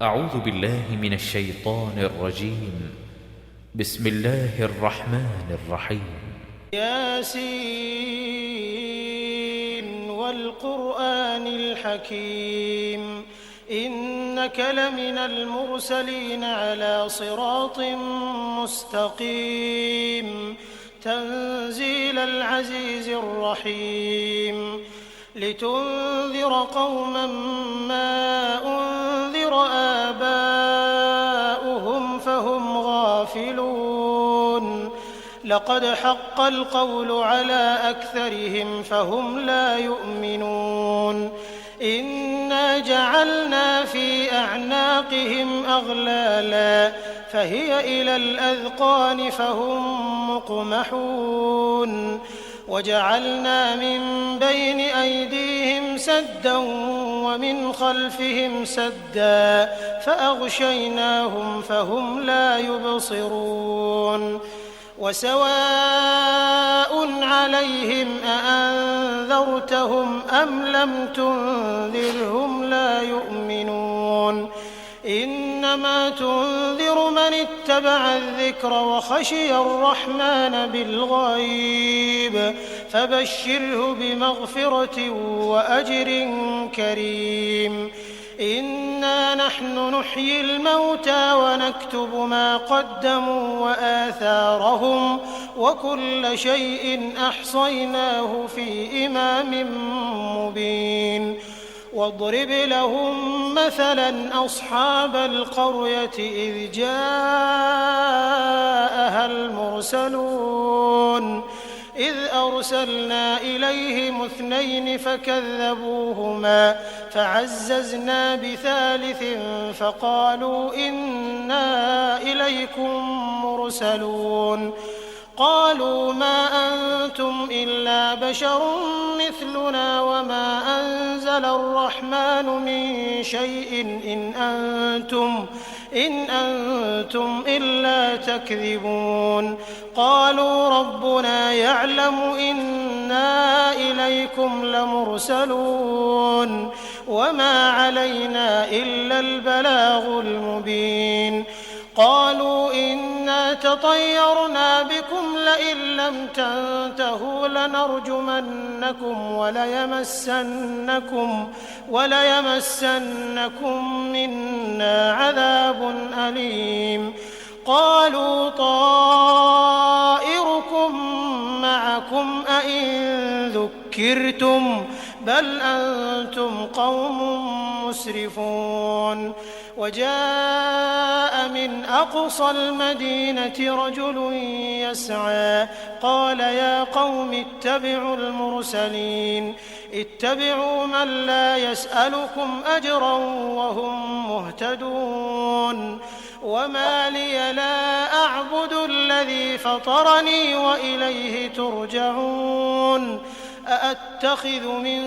أعوذ بالله من الشيطان الرجيم. بسم الله الرحمن الرحيم. ياسين والقرآن الحكيم إنك لمن المرسلين على صراط مستقيم تنزيل العزيز الرحيم لتنذر قوما ما أنذر آباؤهم فهم غافلون لقد حق القول على أكثرهم فهم لا يؤمنون إنا جعلنا في أعناقهم أغلالا فهي إلى الأذقان فهم مقمحون وجعلنا من بين أيديهم سدا ومن خلفهم سدا فأغشيناهم فهم لا يبصرون وسواء عليهم أأنذرتهم أم لم تنذرهم لا يؤمنون إنما تنذر من اتبع الذكر وخشي الرحمن بالغيب فبشره بمغفرة وأجر كريم إنا نحن نحيي الموتى ونكتب ما قدموا وآثارهم وكل شيء أحصيناه في إمام مبين واضرب لهم مثلا أصحاب القرية إذ جاءها المرسلون إذ أرسلنا إليهم 2 فكذبوهما فعززنا بثالث فقالوا إنا إليكم مرسلون قالوا ما أنتم إلا بشر مثلنا وما أنزل الرحمن من شيء إن أنتم إلا تكذبون قالوا ربنا يعلم إنا إليكم لمرسلون وما علينا إلا البلاغ المبين قالوا إنا تطيرنا بكم لئن لم تنتهوا لنرجمنكم وليمسنكم منا عذاب أليم قالوا طائركم معكم أئن ذكرتم بل أنتم قوم مسرفون وجاء من أقصى المدينة رجل يسعى قال يا قوم اتبعوا المرسلين اتبعوا من لا يسألكم أجرا وهم مهتدون وما لي لا أعبد الذي فطرني وإليه ترجعون أأتخذ من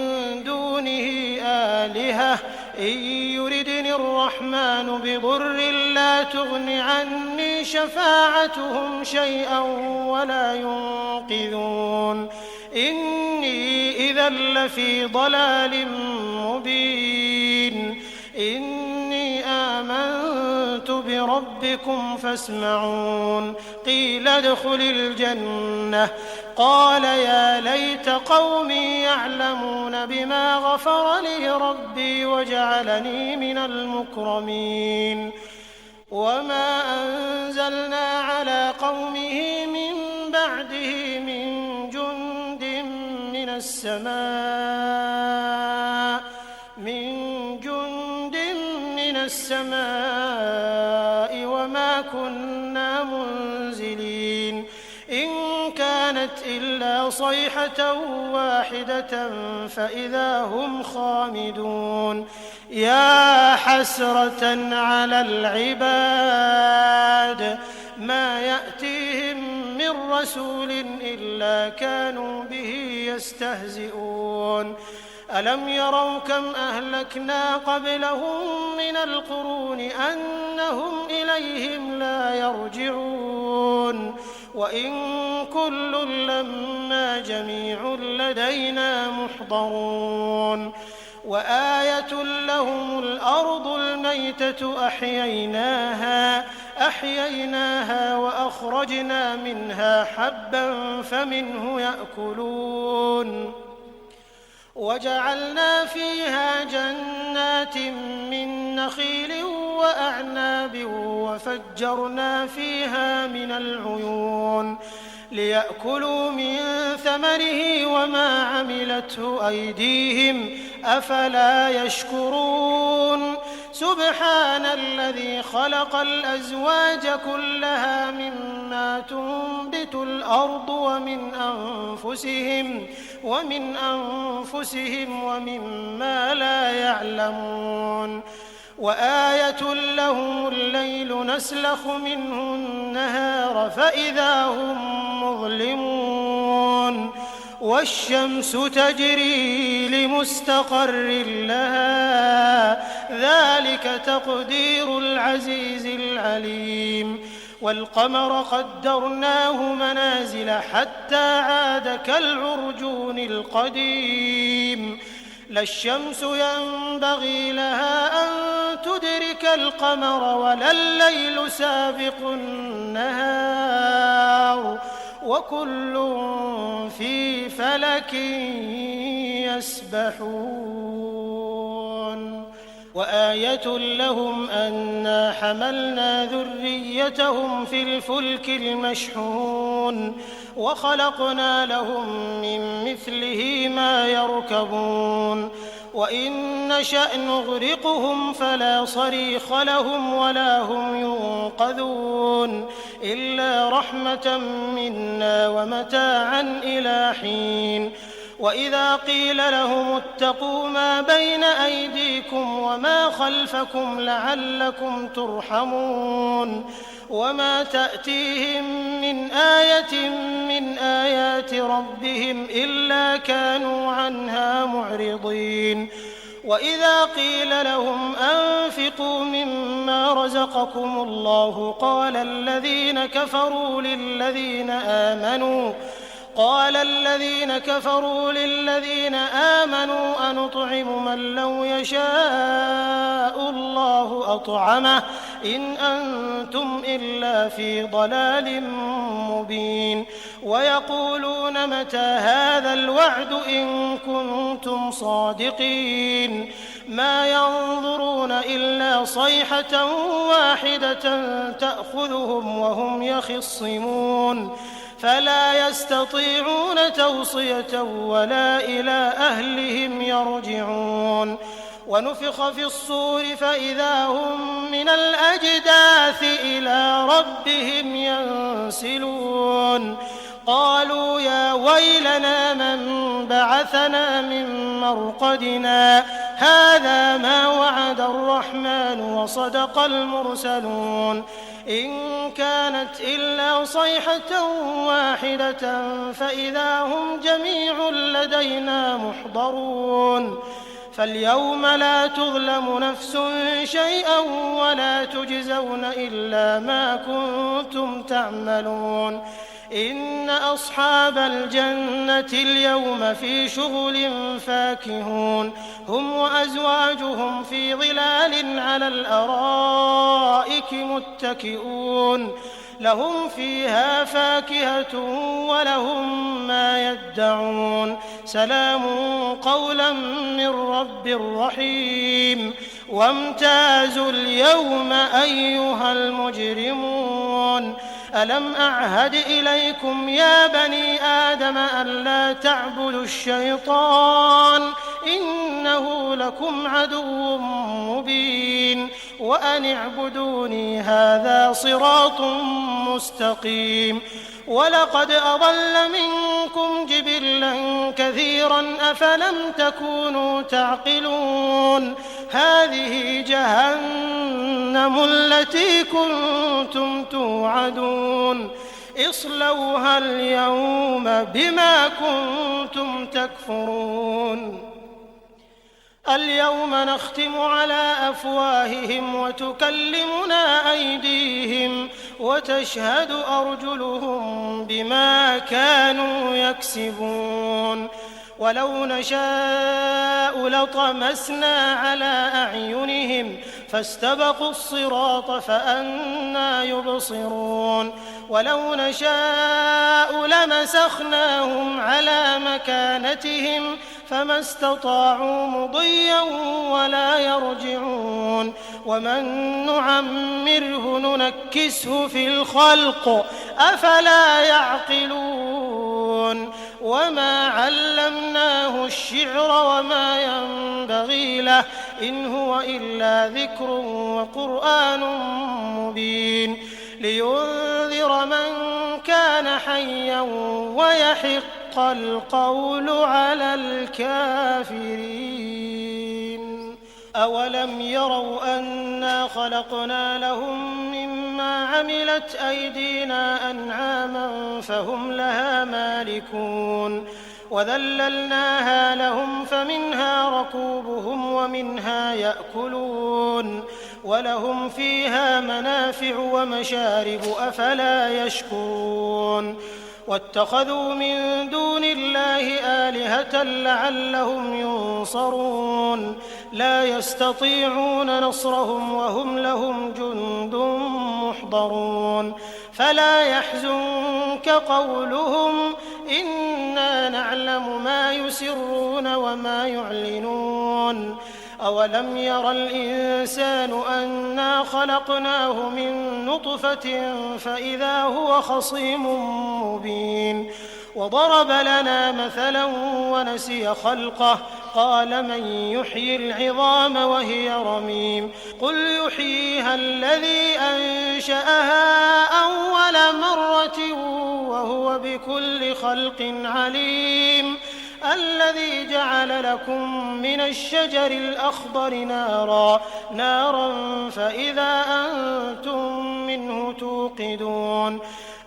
دونه آلهة إن يردني الرحمن بضر لا تغن عني شفاعتهم شيئا ولا ينقذون إني إذا لفي ضلال مبين إني آمنت بربكم فاسمعون قيل ادخل الجنة قال يا ليت قومي يعلمون بما غفر لي ربي وجعلني من المكرمين وما أنزلنا على قومه من بعده من جند من السماء وما كنا منزلين إن كانت إلا صيحة واحدة فإذا هم خامدون يا حسرة على العباد ما يأتيهم من رسول إلا كانوا به يستهزئون ألم يروا كم أهلكنا قبلهم من القرون أنهم إليهم لا يرجعون وإن كل لما جميع لدينا محضرون وآية لهم الأرض الميتة أحييناها وأخرجنا منها حبا فمنه يأكلون وجعلنا فيها جنات من نخيل وأعناب وفجرنا فيها من العيون ليأكلوا من ثمره وما عملته أيديهم أفلا يشكرون سبحان الذي خلق الأزواج كلها مما تنبت الأرض ومن أنفسهم ومما لا يعلمون وآية لهم الليل نسلخ منه النهار فإذا هم مظلمون والشمس تجري لمستقر لها ذلك تقدير العزيز العليم والقمر قدرناه منازل حتى عاد كالعرجون القديم لا الشمس ينبغي لها أن تدرك القمر ولا الليل سابق النهار وكل في فلك يسبحون وآية لهم أنا حملنا ذريتهم في الفلك المشحون وخلقنا لهم من مثله ما يركبون وإن نشأ نغرقهم فلا صريخ لهم ولا هم ينقذون إلا رحمة منا ومتاعا إلى حين وإذا قيل لهم اتقوا ما بين أيديكم وما خلفكم لعلكم ترحمون وما تأتيهم من آية من آيات ربهم إلا كانوا عنها معرضين وإذا قيل لهم أنفقوا مما رزقكم الله قال الذين كفروا للذين آمنوا أنطعم من لو يشاء الله أطعمه إن أنتم إلا في ضلال مبين ويقولون متى هذا الوعد إن كنتم صادقين ما ينظرون إلا صيحة واحدة تأخذهم وهم يخصمون فلا يستطيعون توصية ولا إلى أهلهم يرجعون ونفخ في الصور فإذا هم من الأجداث إلى ربهم ينسلون قالوا يا ويلنا من بعثنا من مرقدنا هذا ما وعد الرحمن وصدق المرسلون إن كانت إلا صيحة واحدة فإذا هم جميع لدينا محضرون فاليوم لا تظلم نفس شيئا ولا تجزون إلا ما كنتم تعملون إن أصحاب الجنة اليوم في شغل فاكهون هم وأزواجهم في ظلال على الأرائك متكئون لهم فيها فاكهة ولهم ما يدعون سلام قولا من رب رحيم وامتازوا اليوم أيها المجرمون ألم أعهد إليكم يا بني آدم ألا تعبدوا الشيطان إنه لكم عدو مبين وأن اعبدوني هذا صراط مستقيم ولقد أضل منكم جبلا كثيرا أفلم تكونوا تعقلون هذه جهنم التي كنتم توعدون اصلوها اليوم بما كنتم تكفرون اليوم نختم على أفواههم وتكلمنا أيديهم وتشهد أرجلهم بما كانوا يكسبون ولو نشاء لطمسنا على أعينهم فاستبقوا الصراط فأنى يبصرون ولو نشاء لمسخناهم على مكانتهم فما استطاعوا مضيا ولا يرجعون ومن نعمره ننكسه في الخلق أفلا يعقلون وما علمناه الشعر وما ينبغي له إن هو إلا ذكر وقرآن مبين لينذر من كان حيا ويحق القول على الكافرين أولم يروا أنا خلقنا لهم مما عملت أيدينا أنعاما فهم لها مالكون وذللناها لهم فمنها ركوبهم ومنها يأكلون ولهم فيها منافع ومشارب أفلا يشكرون واتخذوا من دون الله آلهة لعلهم ينصرون لا يستطيعون نصرهم وهم لهم جند محضرون فلا يحزنك قولهم إنا نعلم ما يسرون وما يعلنون أولم ير الإنسان أنا خلقناه من نطفة فإذا هو خصيم مبين وضرب لنا مثلا ونسي خلقه قال من يحيي العظام وهي رميم قل يحييها الذي أنشأها أول مرة وهو بكل خلق عليم الذي جعل لكم من الشجر الأخضر نارا فإذا أنتم منه توقدون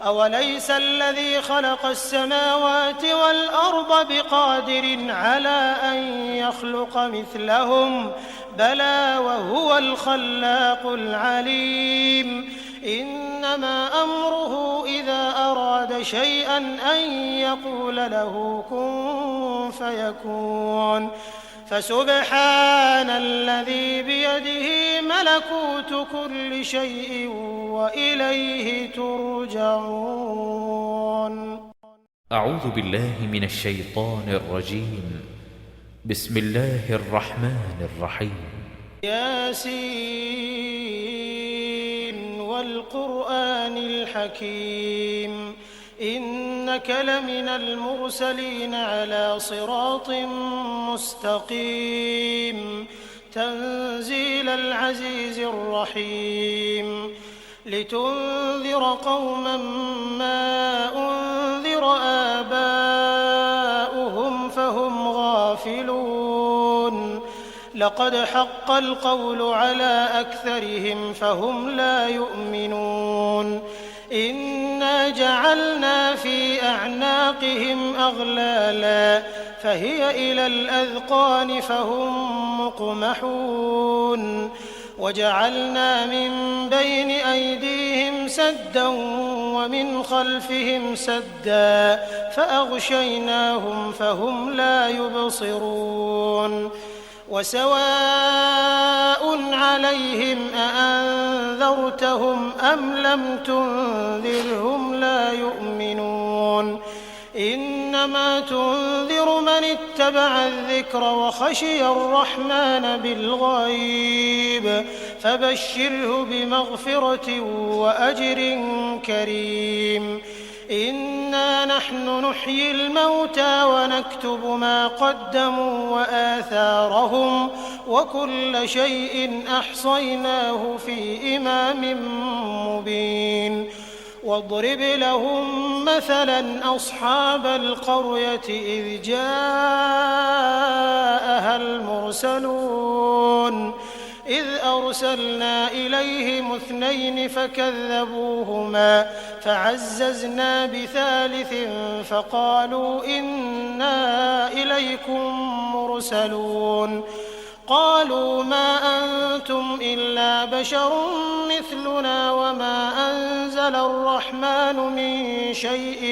أوليس الذي خلق السماوات والأرض بقادر على أن يخلق مثلهم بلى وهو الخلاق العليم إنما أمره إذا أراد شيئا أن يقول له كن فيكون فسبحان الذي بيده ملكوت كل شيء وإليه ترجعون. أعوذ بالله من الشيطان الرجيم. بسم الله الرحمن الرحيم. ياسين والقرآن الحكيم إنك لمن المرسلين على صراط مستقيم تنزيل العزيز الرحيم لتنذر قوما ما أنذر آباؤهم فهم غافلون لقد حق القول على أكثرهم فهم لا يؤمنون إنا جعلنا في أعناقهم أغلالا فهي إلى الأذقان فهم مقمحون وجعلنا من بين أيديهم سدا ومن خلفهم سدا فأغشيناهم فهم لا يبصرون وسواء عليهم أأنذرتهم أم لم تنذرهم لا يؤمنون إنما تنذر من اتبع الذكر وخشي الرحمن بالغيب فبشره بمغفرة وأجر كريم إنا نحن نحيي الموتى ونكتب ما قدموا وآثارهم وكل شيء أحصيناه في إمام مبين واضرب لهم مثلا أصحاب القرية إذ جاءها المرسلون إذ أرسلنا إليهم 2 فكذبوهما فعززنا بثالث فقالوا إنا إليكم مرسلون قالوا ما أنتم إلا بشر مثلنا وما أنزل الرحمن من شيء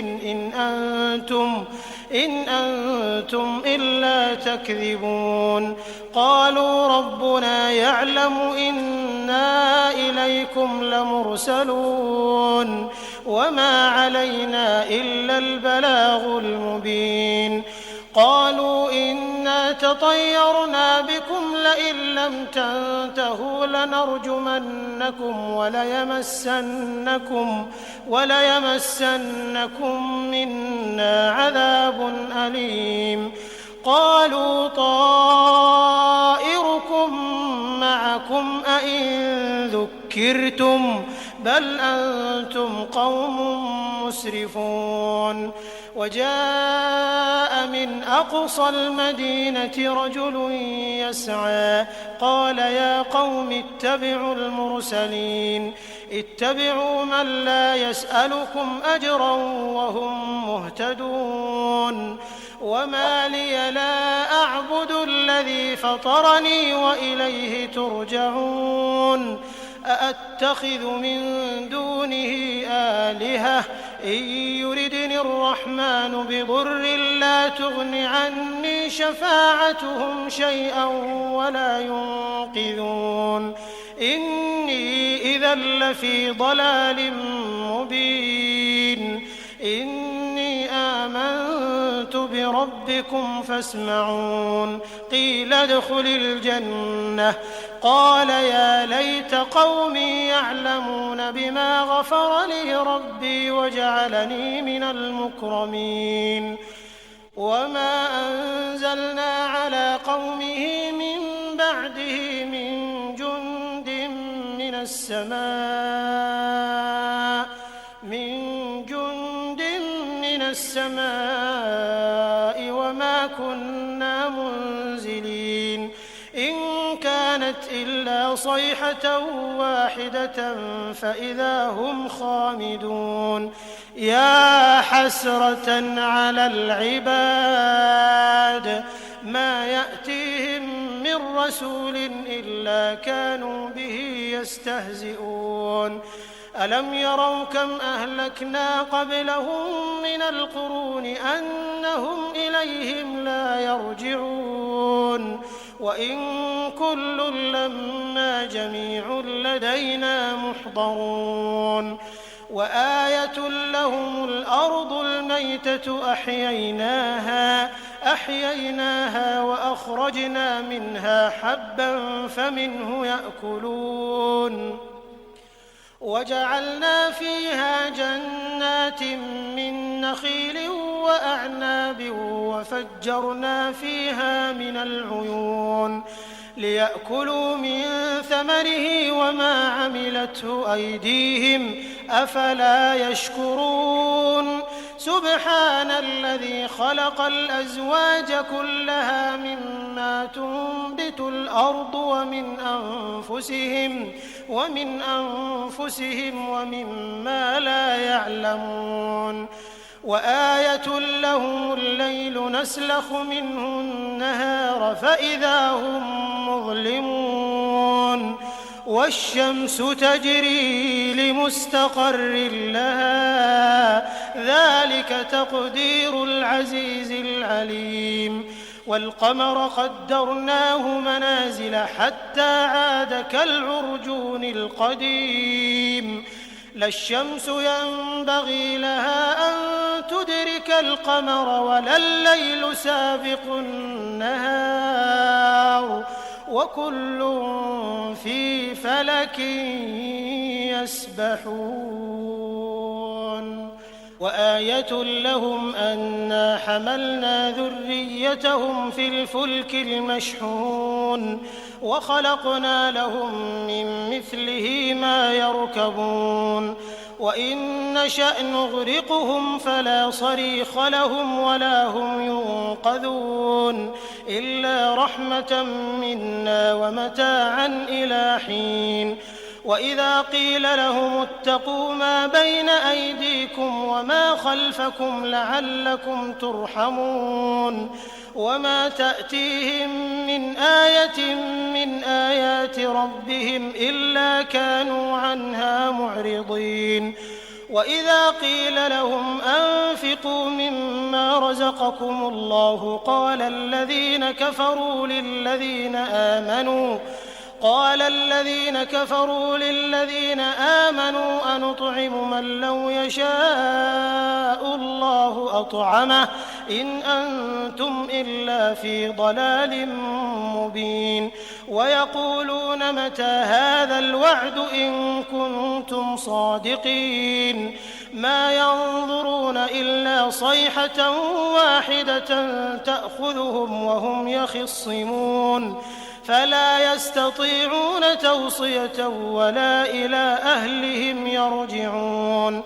إن أنتم إلا تكذبون قالوا ربنا يعلم إنا إليكم لمرسلون وما علينا إلا البلاغ المبين قالوا إنا تطيرنا بكم لئن لم تنتهوا لنرجمنكم وليمسنكم منا عذاب أليم قالوا طائركم معكم أئن ذكرتم بل أنتم قوم مسرفون وجاء من أقصى المدينة رجل يسعى قال يا قوم اتبعوا المرسلين اتبعوا من لا يسألكم أجرا وهم مهتدون وما لي لا أعبد الذي فطرني وإليه ترجعون أأتخذ من دونه آلهة إن يردني الرحمن بضر لا تغن عني شفاعتهم شيئا ولا ينقذون إني إذا لفي ضلال مبين إني آمنت بربكم فاسمعون قيل ادخل الجنة قال يا ليت قومي يعلمون بما غفر لي ربي وجعلني من المكرمين وما أنزلنا على قومه من بعده من جند من السماء وما كنا منزلين إن كانت إلا صيحة واحدة فإذا هم خامدون يا حسرة على العباد ما يأتيهم من رسول إلا كانوا به يستهزئون ألم يروا كم أهلكنا قبلهم من القرون أنهم إليهم لا يرجعون وإن كل لما جميع لدينا محضرون وآية لهم الأرض الميتة أحييناها وأخرجنا منها حبا فمنه يأكلون وجعلنا فيها جنات من نخيل وأعناب وفجرنا فيها من العيون ليأكلوا من ثمره وما عملته أيديهم أفلا يشكرون سبحان الذي خلق الأزواج كلها مما تنبت الأرض ومن أنفسهم ومما لا يعلمون وآية لهم الليل نسلخ منه النهار فإذا هم مظلمون والشمس تجري لمستقر لها ذلك تقدير العزيز العليم والقمر قدرناه منازل حتى عاد كالعرجون القديم لا الشمس ينبغي لها أن تدرك القمر ولا الليل سابق النهار وكل في فلك يسبحون وآية لهم أنا حملنا ذريتهم في الفلك المشحون وخلقنا لهم من مثله ما يركبون وإن نشأ نغرقهم فلا صريخ لهم ولا هم ينقذون إلا رحمة منا ومتاعا إلى حين وإذا قيل لهم اتقوا ما بين أيديكم وما خلفكم لعلكم ترحمون وما تأتيهم من آية من آيات ربهم إلا كانوا عنها معرضين وإذا قيل لهم أنفقوا مما رزقكم الله قال الذين كفروا للذين آمنوا أنطعم من لو يشاء الله أطعمه إن أنتم إلا في ضلال مبين ويقولون متى هذا الوعد إن كنتم صادقين ما ينظرون إلا صيحة واحدة تأخذهم وهم يخصمون فلا يستطيعون توصية ولا إلى أهلهم يرجعون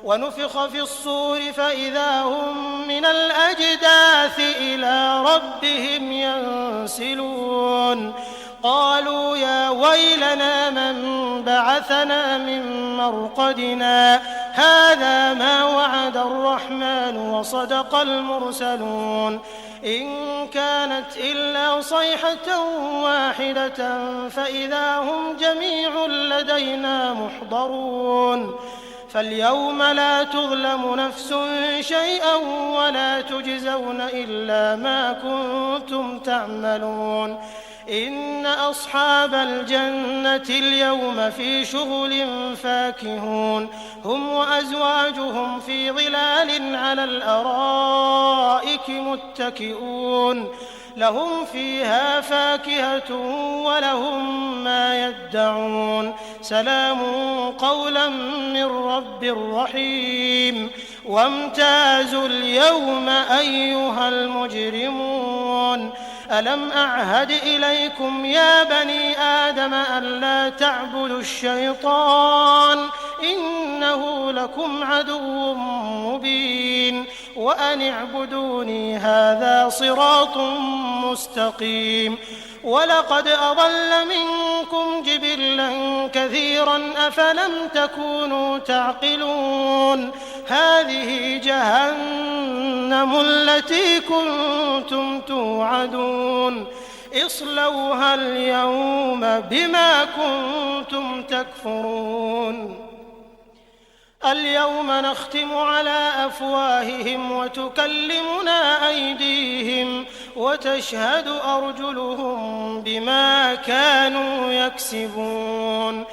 ونفخ في الصور فإذا هم من الأجداث إلى ربهم ينسلون قالوا يا ويلنا من بعثنا من مرقدنا هذا ما وعد الرحمن وصدق المرسلون إن كانت إلا صيحة واحدة فإذا هم جميع لدينا محضرون فاليوم لا تظلم نفس شيئا ولا تجزون إلا ما كنتم تعملون إن أصحاب الجنة اليوم في شغل فاكهون هم وأزواجهم في ظلال على الأرائك متكئون لهم فيها فاكهة ولهم ما يدعون سلام قولا من رب رحيم وامتازوا اليوم أيها المجرمون ألم أعهد إليكم يا بني آدم ألا تعبدوا الشيطان إنه لكم عدو مبين وأن اعبدوني هذا صراط مستقيم ولقد أضل منكم جبلا كثيرا أفلم تكونوا تعقلون هذه جهنم التي كنتم توعدون اصلوها اليوم بما كنتم تكفرون اليوم نختم على أفواههم وتكلمنا أيديهم وتشهد أرجلهم بما كانوا يكسبون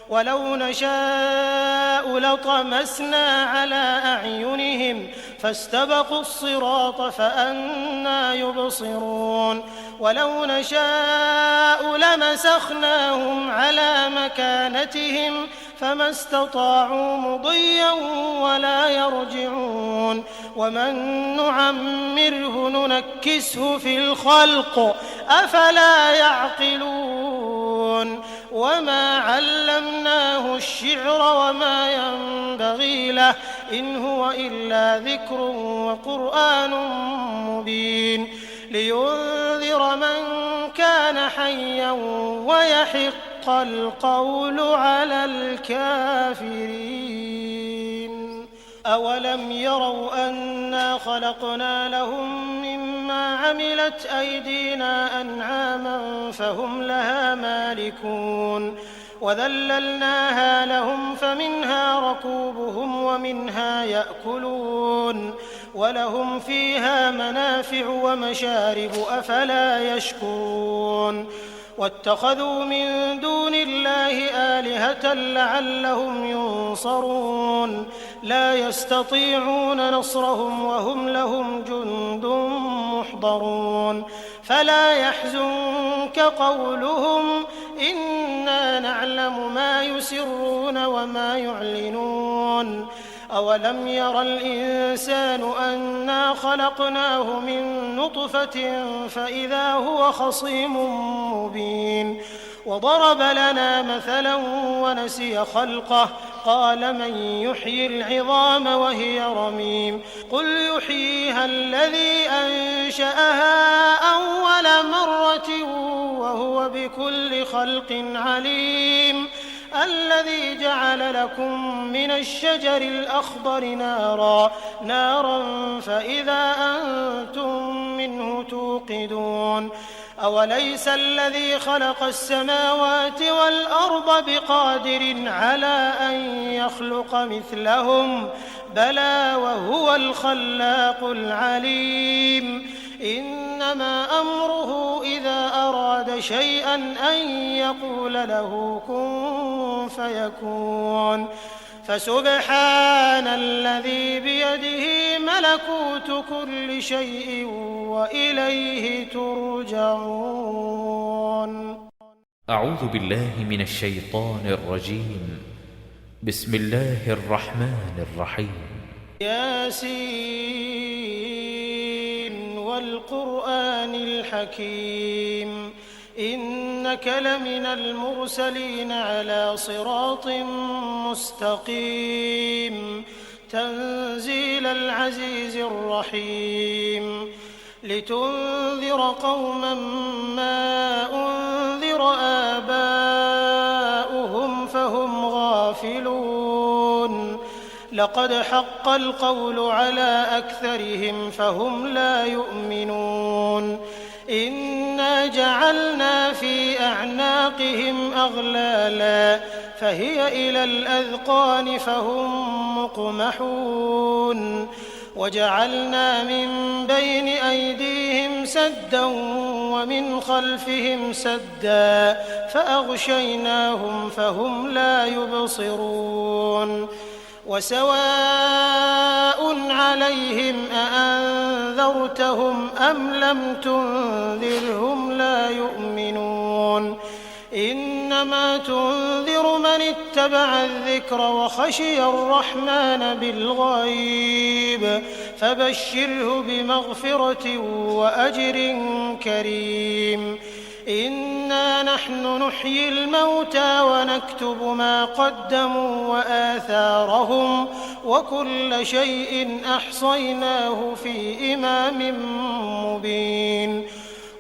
ولو نشاء لطمسنا على أعينهم فاستبقوا الصراط فأنى يبصرون ولو نشاء لمسخناهم على مكانتهم فما استطاعوا مضيا ولا يرجعون ومن نعمره ننكسه في الخلق أفلا يعقلون وما علمناه الشعر وما ينبغي له إن هو إلا ذكر وقرآن مبين لينذر من كان حيا ويحق القول على الكافرين أولم يروا أنا خلقنا لهم مما عملت أيدينا أنعاما فهم لها مالكون وذللناها لهم فمنها ركوبهم ومنها يأكلون ولهم فيها منافع ومشارب أفلا يشكرون واتخذوا من دون الله آلهة لعلهم ينصرون لا يستطيعون نصرهم وهم لهم جند محضرون فلا يحزنك قولهم إنا نعلم ما يسرون وما يعلنون أولم ير الإنسان أنا خلقناه من نطفة فإذا هو خصيم مبين وضرب لنا مثلا ونسي خلقه قال من يحيي العظام وهي رميم قل يحييها الذي أنشأها أول مرة وهو بكل خلق عليم الذي جعل لكم من الشجر الأخضر نارا فإذا أنتم منه توقدون أوليس الذي خلق السماوات والأرض بقادر على أن يخلق مثلهم بلى وهو الخلاق العليم إنما أمره إذا أراد شيئا أن يقول له كن فيكون فسبحان الذي بيده ملكوت كل شيء وإليه ترجعون. أعوذ بالله من الشيطان الرجيم. بسم الله الرحمن الرحيم. ياسين والقرآن الحكيم إنك لمن المرسلين على صراط مستقيم تنزيل العزيز الرحيم لتنذر قوما ما أنذر آباؤهم فهم غافلون لقد حق القول على أكثرهم فهم لا يؤمنون إنا جعلنا في أعناقهم أغلالا فهي إلى الأذقان فهم مقمحون وجعلنا من بين أيديهم سدا ومن خلفهم سدا فأغشيناهم فهم لا يبصرون وسواء عليهم أأنذرتهم أم لم تنذرهم لا يؤمنون إنما تنذر من اتبع الذكر وخشي الرحمن بالغيب فبشره بمغفرة وأجر كريم إنا نحن نحيي الموتى ونكتب ما قدموا وآثارهم وكل شيء أحصيناه في إمام مبين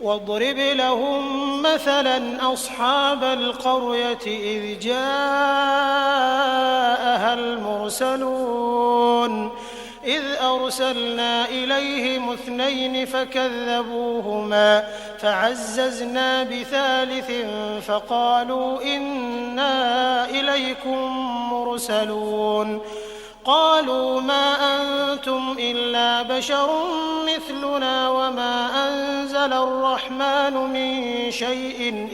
واضرب لهم مثلا أصحاب القرية إذ جاءها المرسلون إذ أرسلنا إليهم 2 فكذبوهما فعززنا بثالث فقالوا إنا إليكم مرسلون قالوا ما أنتم إلا بشر مثلنا وما أنزل الرحمن من شيء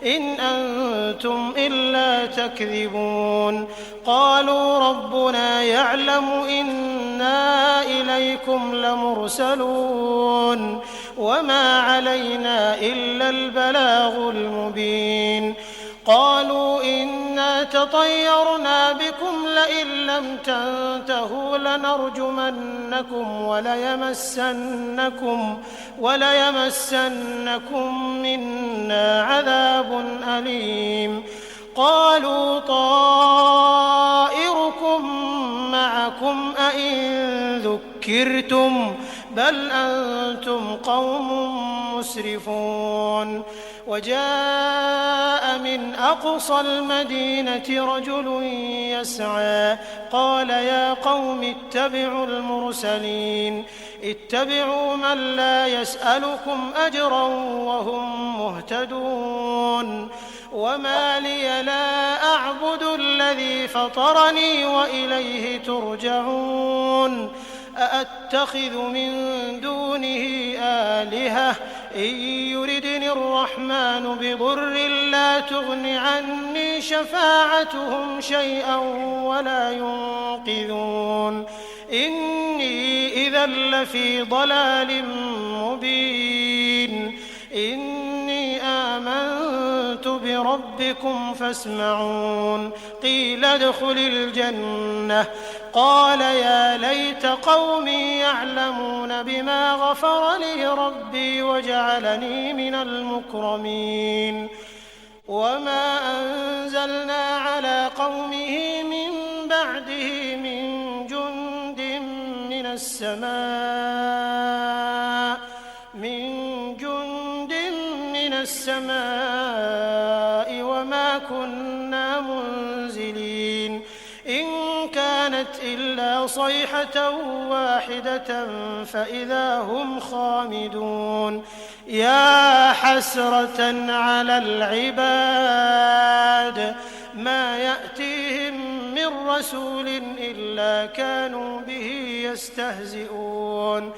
إن أنتم إلا تكذبون قالوا ربنا يعلم إنا إليكم لمرسلون وما علينا إلا البلاغ المبين قالوا إنا تطيرنا بكم لئن لم تنتهوا لنرجمنكم وليمسنكم منا عذاب أليم قالوا طائركم معكم أئن ذكرتم بل أنتم قوم مسرفون وجاء من أقصى المدينة رجل يسعى قال يا قوم اتبعوا المرسلين اتبعوا من لا يسألكم أجرا وهم مهتدون وما لي لا أعبد الذي فطرني وإليه ترجعون أأتخذ من دونه آلهة إن يردني الرحمن بضر لا تغن عني شفاعتهم شيئا ولا ينقذون إني إذا لفي ضلال مبين إني آمنت بربكم فاسمعون قيل ادخل الجنة قال يا ليت قومي يعلمون بما غفر لي ربي وجعلني من المكرمين وما أنزلنا على قومه من بعده من جند من السماء وما كُنَّا مُنزِلِينَ إِن كَانَتْ إِلَّا صَيْحَةً وَاحِدَةً فَإِذَا هُمْ خَامِدُونَ يَا حَسْرَةً عَلَى الْعِبَادِ مَا يَأْتِيهِم مِّن رَّسُولٍ إِلَّا كَانُوا بِهِ يَسْتَهْزِئُونَ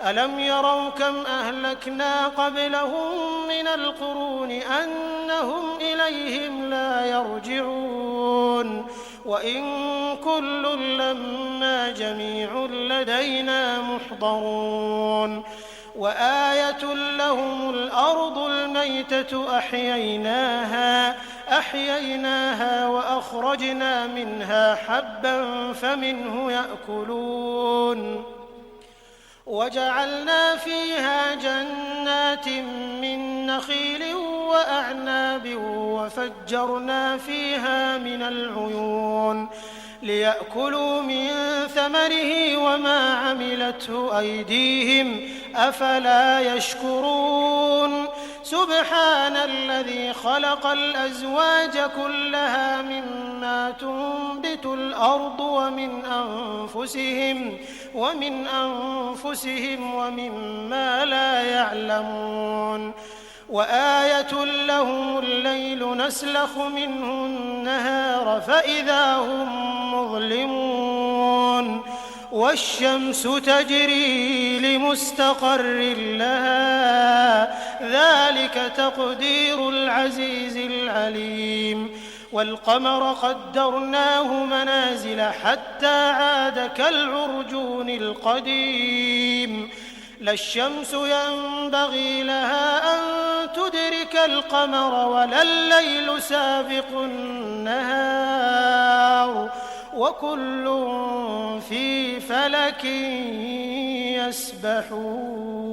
أَلَمْ يَرَوْا كَمْ أَهْلَكْنَا قَبْلَهُم مِّنَ الْقُرُونِ أَنَّهُمْ إِلَيْهِمْ لَا يَرْجِعُونَ وَإِن كُلٌّ لَّمَّا جَمِيعٌ لَّدَيْنَا مُحْضَرُونَ وَآيَةٌ لَّهُمُ الْأَرْضُ الْمَيْتَةُ أَحْيَيْنَاهَا وَأَخْرَجْنَا مِنْهَا حَبًّا فَمِنْهُ يَأْكُلُونَ وَجَعَلْنَا فِيهَا جَنَّاتٍ مِّن نَّخِيلٍ وَأَعْنَابٍ وَفَجَّرْنَا فِيهَا مِنَ الْعُيُونِ لِيَأْكُلُوا مِن ثَمَرِهِ وَمَا عَمِلَتْهُ أَيْدِيهِمْ أَفَلَا يَشْكُرُونَ سُبْحَانَ الَّذِي خَلَقَ الْأَزْوَاجَ كُلَّهَا مِمَّا تُنبِتُ الْأَرْضُ وَمِنْ أَنفُسِهِمْ وَمِمَّا لَا يَعْلَمُونَ وَآيَةٌ لَّهُمُ اللَّيْلُ نَسْلَخُ مِنْهُ النَّهَارَ فَإِذَا هُم مُّظْلِمُونَ وَالشَّمْسُ تَجْرِي لِمُسْتَقَرٍّ لَّهَا ذَلِكَ تَقْدِيرُ الْعَزِيزِ الْعَلِيمِ وَالْقَمَرَ قَدَّرْنَاهُ مَنَازِلَ حَتَّىٰ عَادَ كَالْعُرْجُونِ الْقَدِيمِ لا الشَّمْسُ يَنبَغِي لَهَا أَن تُدْرِكَ الْقَمَرَ وَلَا اللَّيْلُ سَابِقُ النَّهَارِ وَكُلٌّ فِي فَلَكٍ يَسْبَحُونَ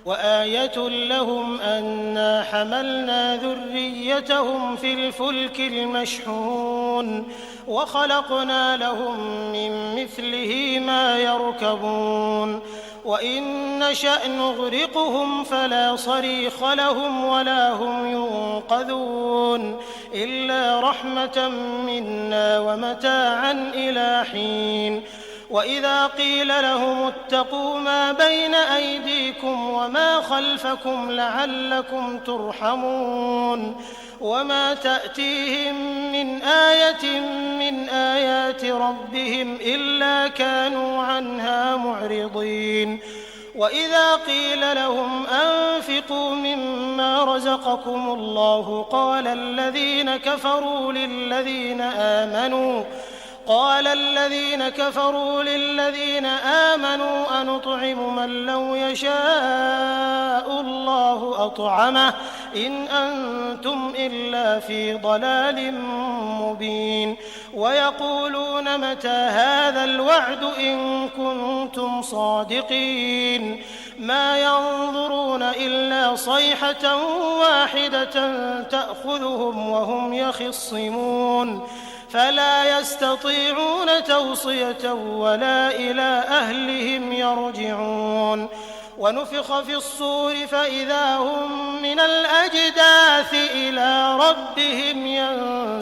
وَآيَةٌ لَّهُمْ أَنَّا حَمَلْنَا ذُرِّيَّتَهُمْ فِي الْفُلْكِ الْمَشْحُونِ وَخَلَقْنَا لَهُم مِّن مِّثْلِهِ مَا يَرْكَبُونَ وَإِن نَّشَأْ نُغْرِقْهُمْ فَلَا صَرِيخَ لَهُمْ وَلَا هُمْ يُنقَذُونَ إِلَّا رَحْمَةً مِّنَّا وَمَتَاعًا إِلَىٰ حِينٍ وَإِذَا قِيلَ لَهُمُ اتَّقُوا مَا بَيْنَ أَيْدِيكُمْ وَمَا خَلْفَكُمْ لَعَلَّكُمْ تُرْحَمُونَ وَمَا تَأْتِيهِم مِّنْ آيَةٍ مِّنْ آيَاتِ رَبِّهِمْ إِلَّا كَانُوا عَنْهَا مُعْرِضِينَ وَإِذَا قِيلَ لَهُمْ أَنفِقُوا مِمَّا رَزَقَكُمُ اللَّهُ قَالَ الَّذِينَ كَفَرُوا لِلَّذِينَ آمَنُوا أَنُطْعِمُ مَن لَّوْ يَشَاءُ اللَّهُ أَطْعَمَهُ إِنْ أَنتُمْ إِلَّا فِي ضَلَالٍ مُّبِينٍ وَيَقُولُونَ مَتَىٰ هَٰذَا الْوَعْدُ إِن كُنتُمْ صَادِقِينَ مَا يَنظُرُونَ إِلَّا صَيْحَةً وَاحِدَةً تَأْخُذُهُمْ وَهُمْ يَخِصِّمُونَ فَلَا يَسْتَطِيعُونَ تَوْصِيَةً وَلَا إِلَىٰ أَهْلِهِمْ يَرْجِعُونَ وَنُفِخَ فِي الصُّورِ فَإِذَا هُم مِّنَ الْأَجْدَاثِ إِلَىٰ رَبِّهِمْ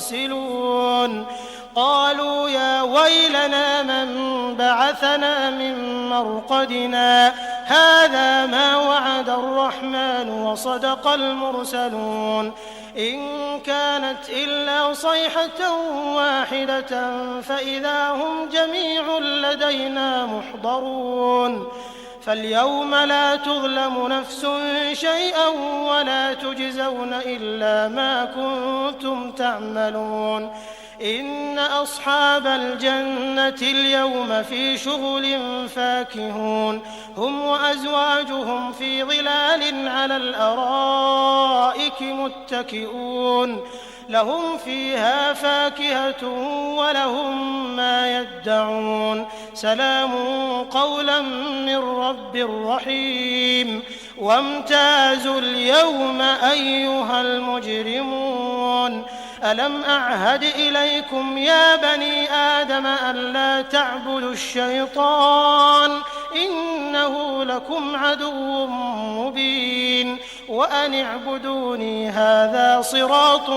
يَنسِلُونَ قَالُوا يَا وَيْلَنَا مَن بَعَثَنَا مِن مَّرْقَدِنَا هَٰذَا مَا وَعَدَ الرَّحْمَٰنُ وَصَدَقَ الْمُرْسَلُونَ إِن كَانَتْ إِلَّا صَيْحَةً وَاحِدَةً فَإِذَا هُمْ جَمِيعٌ لَّدَيْنَا مُحْضَرُونَ فَالْيَوْمَ لَا تُظْلَمُ نَفْسٌ شَيْئًا وَلَا تُجْزَوْنَ إِلَّا مَا كُنتُمْ تَعْمَلُونَ إِنَّ أَصْحَابَ الْجَنَّةِ الْيَوْمَ فِي شُغُلٍ فَاكِهُونَ هُمْ وَأَزْوَاجُهُمْ فِي ظِلَالٍ عَلَى الْأَرَائِكِ مُتَّكِئُونَ لَهُمْ فِيهَا فَاكِهَةٌ وَلَهُم مَّا يَدَّعُونَ سَلَامٌ قَوْلًا مِّن رَّبٍّ رَّحِيمٍ وَامْتَازُوا الْيَوْمَ أَيُّهَا الْمُجْرِمُونَ أَلَمْ أَعْهَدْ إِلَيْكُمْ يَا بَنِي آدَمَ أَلَّا تَعْبُدُوا الشَّيْطَانَ إِنَّهُ لَكُمْ عَدُوٌّ مُّبِينٌ وأن اعبدوني هذا صراط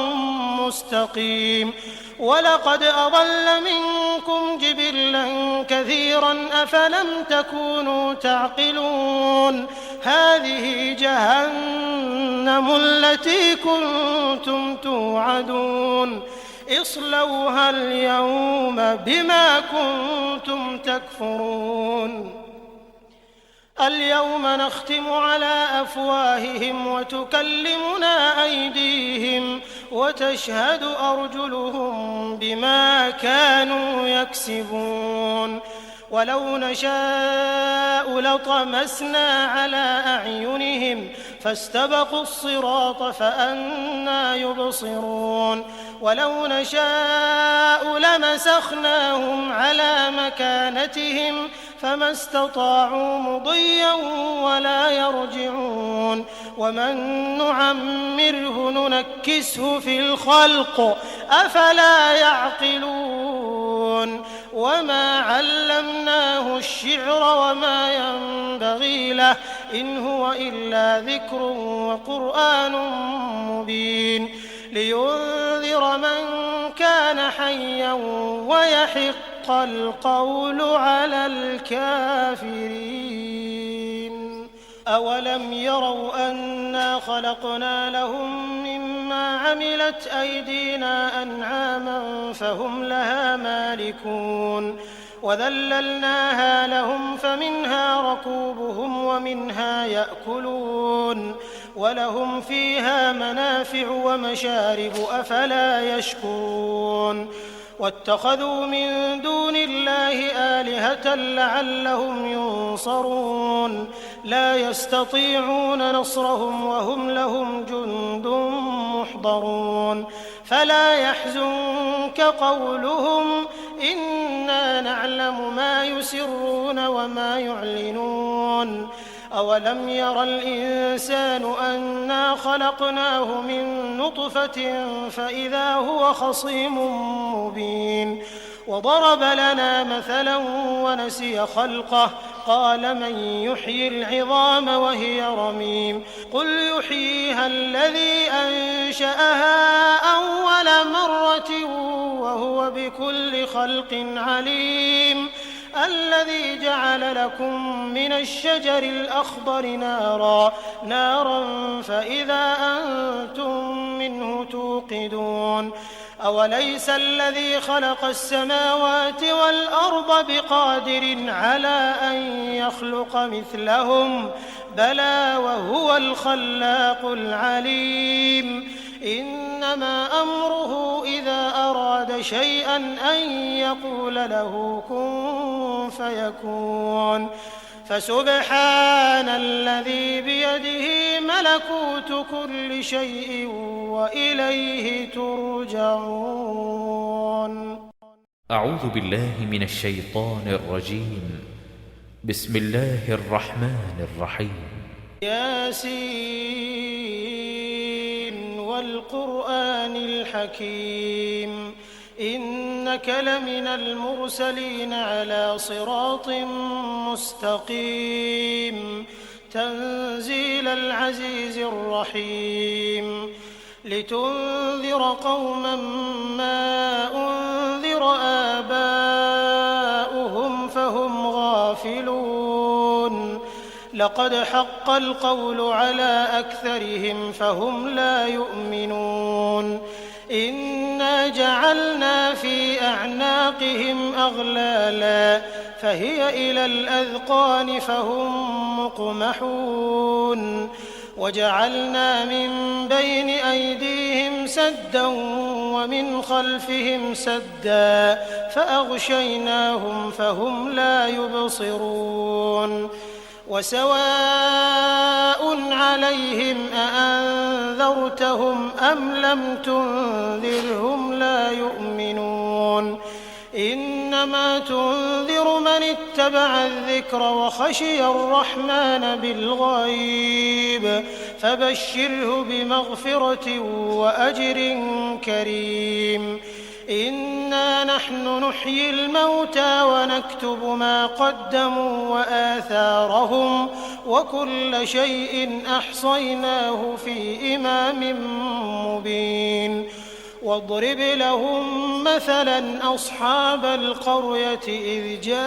مستقيم ولقد أضل منكم جبلا كثيرا أفلم تكونوا تعقلون هذه جهنم التي كنتم توعدون اصلوها اليوم بما كنتم تكفرون اليوم نختم على أفواههم وتكلمنا أيديهم وتشهد أرجلهم بما كانوا يكسبون ولو نشاء لطمسنا على أعينهم فاستبقوا الصراط فأنى يبصرون ولو نشاء لمسخناهم على مكانتهم فما استطاعوا مضيا ولا يرجعون ومن نعمره ننكسه في الخلق أفلا يعقلون وما علمناه الشعر وما ينبغي له إن هو إلا ذكر وقرآن مبين لينذر من كان حيا ويحق القول على الكافرين أولم يروا أنا خلقنا لهم مما عملت أيدينا أنعاما فهم لها مالكون وذللناها لهم فمنها ركوبهم ومنها يأكلون ولهم فيها منافع ومشارب أفلا يشكرون واتخذوا من دون الله آلهة لعلهم ينصرون لا يستطيعون نصرهم وهم لهم جند محضرون فلا يحزنك قولهم إنا نعلم ما يسرون وما يعلنون أولم ير الإنسان أنا خلقناه من نطفة فإذا هو خصيم مبين وضرب لنا مثلا ونسي خلقه قال من يحيي العظام وهي رميم قل يحييها الذي أنشأها أول مرة وهو بكل خلق عليم الذي جعل لكم من الشجر الأخضر نارا فإذا أنتم منه توقدون أوليس الذي خلق السماوات والأرض بقادر على أن يخلق مثلهم بلى وهو الخلاق العليم إنما أمره إذا أراد شيئا أن يقول له كن فيكون فسبحان الذي بيده ملكوت كل شيء وإليه ترجعون أعوذ بالله من الشيطان الرجيم بسم الله الرحمن الرحيم ياسين والقرآن الحكيم إنك لمن المرسلين على صراط مستقيم تنزيل العزيز الرحيم لتنذر قوما ما أنذر آباؤهم فهم غافلون لقد حق القول على أكثرهم فهم لا يؤمنون إنا جعلنا في أعناقهم أغلالا فهي إلى الأذقان فهم مقمحون وجعلنا من بين أيديهم سدا ومن خلفهم سدا فأغشيناهم فهم لا يبصرون وسواء عليهم أأنذرتهم أم لم تنذرهم لا يؤمنون إنما تنذر من اتبع الذكر وخشي الرحمن بالغيب فبشره بمغفرة وأجر كريم إنا نحن نحيي الموتى ونكتب ما قدموا وآثارهم وكل شيء أحصيناه في إمام مبين واضرب لهم مثلا أصحاب القرية إذ جاءها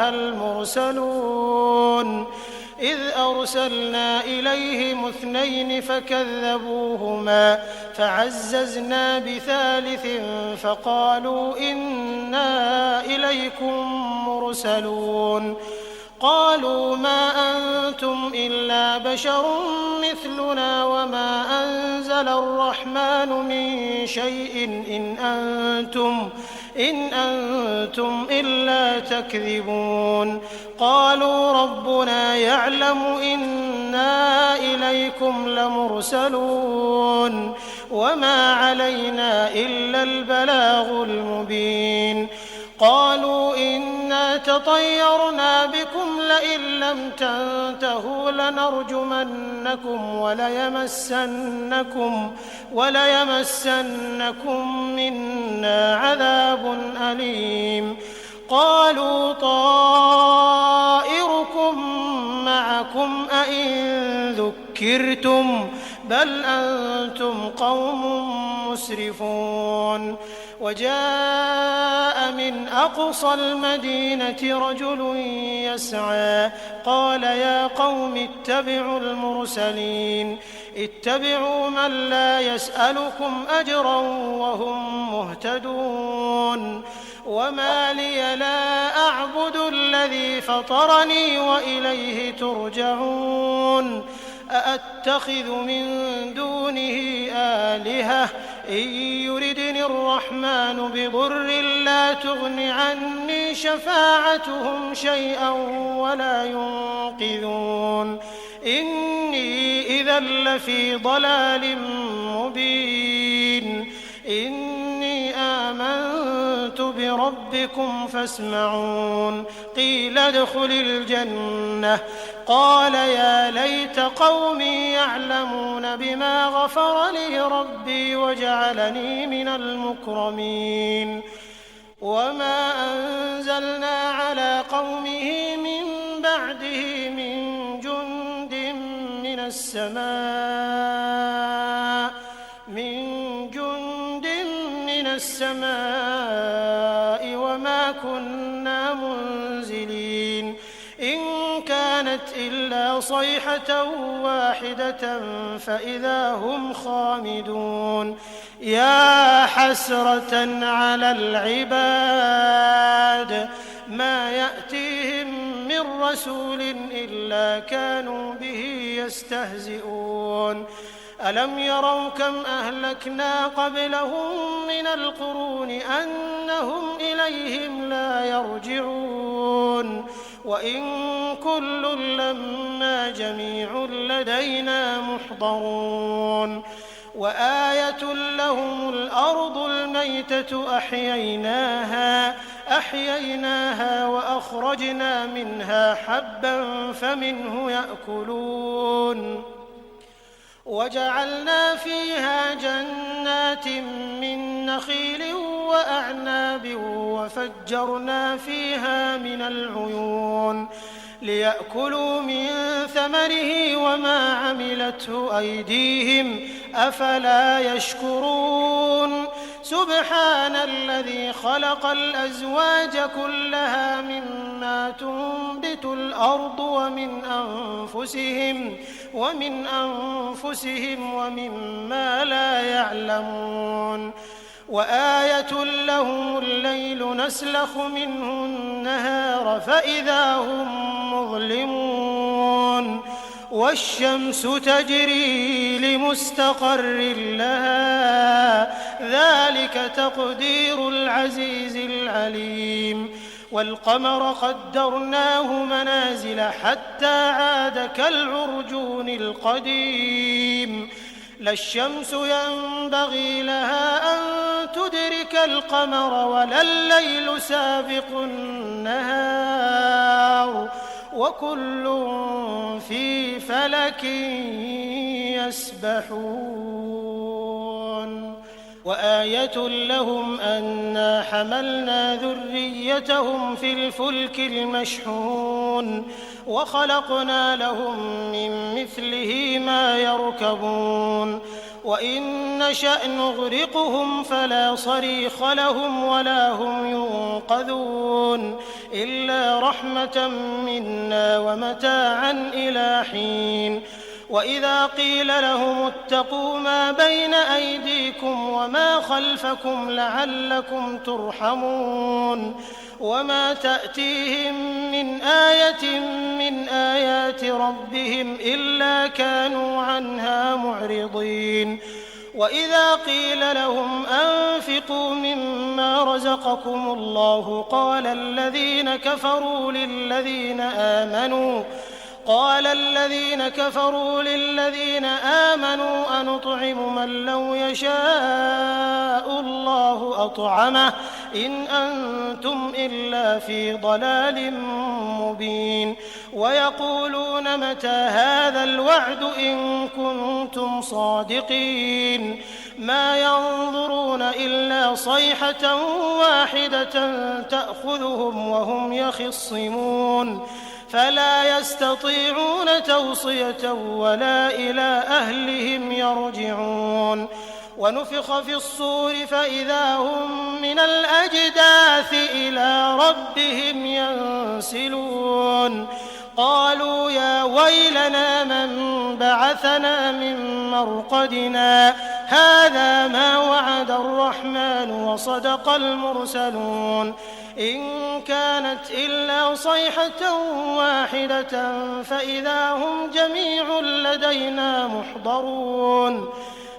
المرسلون إذ أرسلنا إليهم 2 فكذبوهما فعززنا بثالث فقالوا إنا إليكم مرسلون قالوا ما أنتم إلا بشر مثلنا وما أنزل الرحمن من شيء إن أنتم إلا تكذبون قالوا ربنا يعلم إنا إليكم لمرسلون وما علينا إلا البلاغ المبين قالوا إنا تطيرنا بكم لئن لم تنتهوا لنرجمنكم وليمسنكم منا عذاب أليم قالوا طائركم معكم أئن ذكرتم بل أنتم قوم مسرفون وجاء من أقصى المدينة رجل يسعى قال يا قوم اتبعوا المرسلين اتبعوا من لا يسألكم أجرا وهم مهتدون وما لي لا أعبد الذي فطرني وإليه ترجعون أأتخذ من دونه آلهة إن يردني الرحمن بضر لا تغن عني شفاعتهم شيئا ولا ينقذون إني إذا لفي ضلال مبين إني آمنت بربكم فاسمعون قيل ادخل الجنة قال يا ليت قومي يعلمون بما غفر لي ربي وجعلني من المكرمين وما أنزلنا على قومه من بعده من جند من السماء وما كنا منزلين إن كانت إلا صيحة واحدة فإذا هم خامدون يا حسرة على العباد ما يأتيهم من رسول إلا كانوا به يستهزئون ألم يروا كم أهلكنا قبلهم من القرون أنهم إليهم لا يرجعون وإن كل لما جميع لدينا محضرون وآية لهم الأرض الميتة أحييناها وأخرجنا منها حبا فمنه يأكلون وجعلنا فيها جنات من نخيل وأعناب وفجرنا فيها من العيون ليأكلوا من ثمره وما عملته أيديهم أفلا يشكرون سبحان الذي خلق الأزواج كلها مما تنبت الأرض ومن أنفسهم ومما لا يعلمون وآية لهم الليل نسلخ منه النهار فإذا هم مظلمون والشمس تجري لمستقر لها ذلك تقدير العزيز العليم والقمر قدرناه منازل حتى عاد كالعرجون القديم لا الشمس ينبغي لها أن تدرك القمر ولا الليل سابق النهار وكل في فلك يسبحون وآية لهم أنا حملنا ذريتهم في الفلك المشحون وخلقنا لهم من مثله ما يركبون وإن نشأ نغرقهم فلا صريخ لهم ولا هم ينقذون إلا رحمة منا ومتاعا إلى حين وإذا قيل لهم اتقوا ما بين أيديكم وما خلفكم لعلكم ترحمون وما تأتيهم من آية من آيات ربهم إلا كانوا عنها معرضين وإذا قيل لهم أنفقوا مما رزقكم الله قال الذين كفروا للذين آمنوا أنطعم من لو يشاء الله أطعمه إن أنتم إلا في ضلال مبين ويقولون متى هذا الوعد إن كنتم صادقين ما ينظرون إلا صيحة واحدة تأخذهم وهم يخصمون فلا يستطيعون توصية ولا إلى أهلهم يرجعون ونفخ في الصور فإذا هم من الأجداث إلى ربهم ينسلون قالوا يا ويلنا من بعثنا من مرقدنا هذا ما وعد الرحمن وصدق المرسلون إن كانت إلا صيحة واحدة فإذا هم جميع لدينا محضرون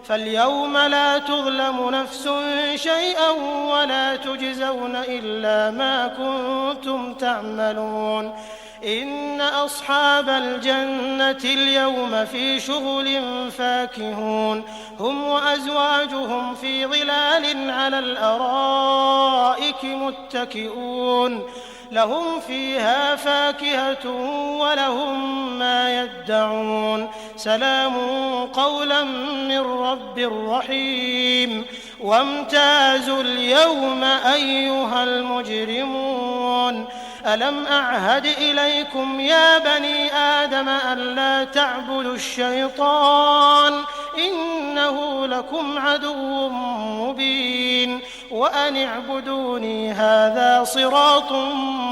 فاليوم لا تظلم نفس شيئا ولا تجزون إلا ما كنتم تعملون إن أصحاب الجنة اليوم في شغل فاكهون هم وأزواجهم في ظلال على الأرائك متكئون لهم فيها فاكهة ولهم ما يدعون سلام قولا من رب رحيم وامتازوا اليوم أيها المجرمون ألم أعهد إليكم يا بني آدم ألا تعبدوا الشيطان إنه لكم عدو مبين وأن اعبدوني هذا صراط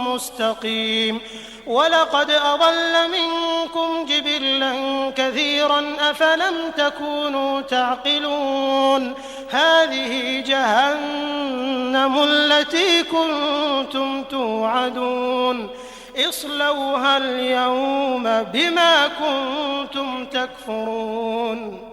مستقيم ولقد أضل منكم جبلا كثيرا أفلم تكونوا تعقلون هذه جهنم التي كنتم توعدون اصلوها اليوم بما كنتم تكفرون